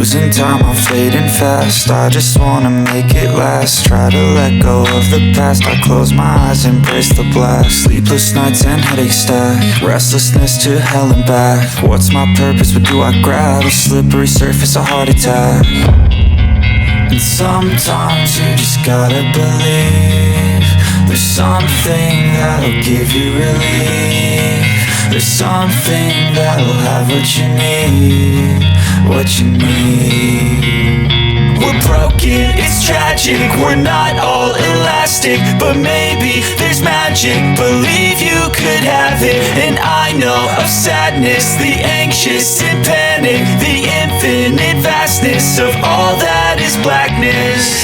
Losing time, I'm fading fast. I just wanna make it last. Try to let go of the past. I close my eyes, embrace the blast. Sleepless nights and headaches stack. Restlessness to hell and back. What's my purpose? What do I grab? A slippery surface, a heart attack. And sometimes you just gotta believe there's something that'll give you relief. There's something that'll have what you need, what you need. We're broken, it's tragic, we're not all elastic, but maybe there's magic, believe you could have it. And I know of sadness, the anxious and panic, the infinite vastness of all that is blackness.